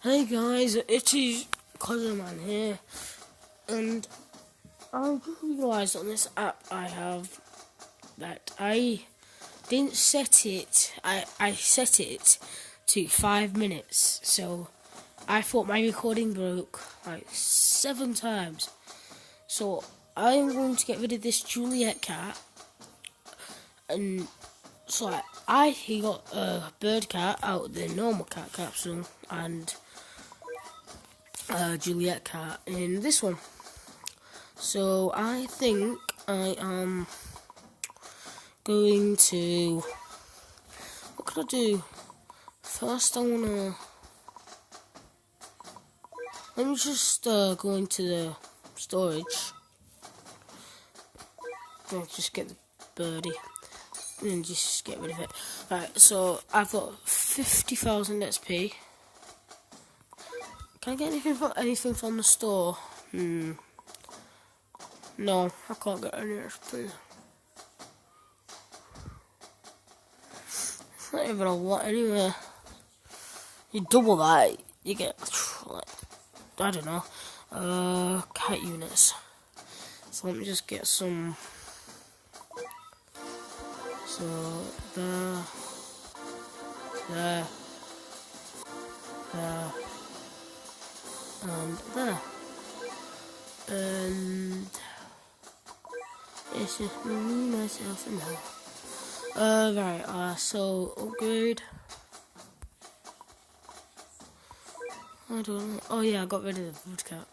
Hey guys, it is Cousinman here, and I just realised on this app I have that I didn't set it. I set it to 5 minutes, so I thought my recording broke like 7 times. So I'm going to get rid of this Juliet cat, and so he got a bird cat out of the normal cat capsule and Juliet cat in this one. So I think I am going to... What could I do? First I wanna... Let me just go into the storage. I'll just get the birdie. And then just get rid of it. Right, so I've got 50,000 XP. Can I get anything from the store? No, I can't get any XP. It's not even a lot anyway. You double that, you get, like, I don't know, cat units. So let me just get some. So, there, and there. And it's just me, myself, and her. Right, so upgrade. I don't know. Oh yeah, I got rid of the food cat.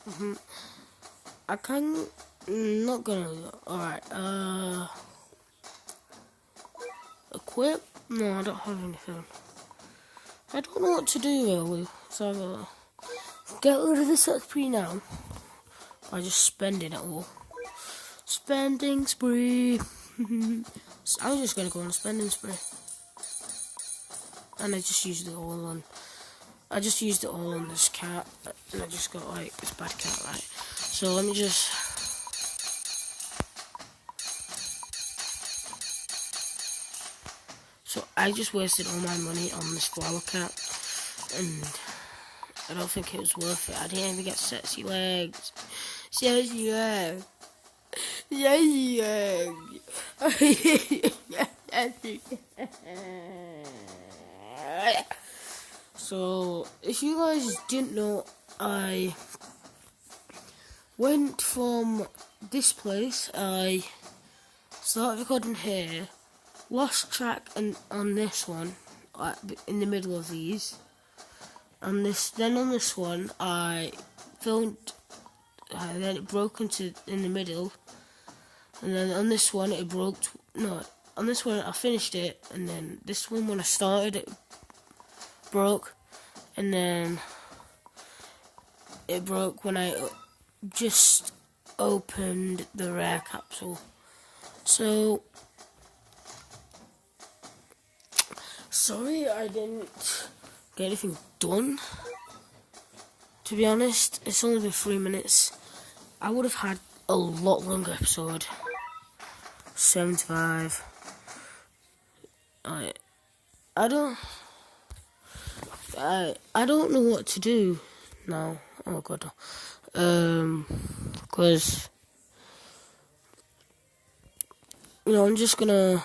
I can not gonna. Alright, equip? No, I don't have anything. I don't know what to do really. So I'm gonna get rid of this XP now. I just spending it all. Spending spree. So I'm just gonna go on a spending spree. And I just used it all on. I just used it all on this cat, and I just got like this bad cat, right? So let me just. So I just wasted all my money on this flower cat, and I don't think it was worth it. I didn't even get sexy legs. Sexy legs. Sexy legs. So, if you guys didn't know, I went from this place, I started recording here, lost track on this one, in the middle of these, and then on this one, I filmed, and then it broke in the middle, and then on this one, it broke, on this one, I finished it, and then this one, when I started, it broke, and then it broke when I just opened the rare capsule. So sorry I didn't get anything done. To be honest, it's only been 3 minutes. I would have had a lot longer episode. 75. I don't know what to do now. Oh god. Because I'm just gonna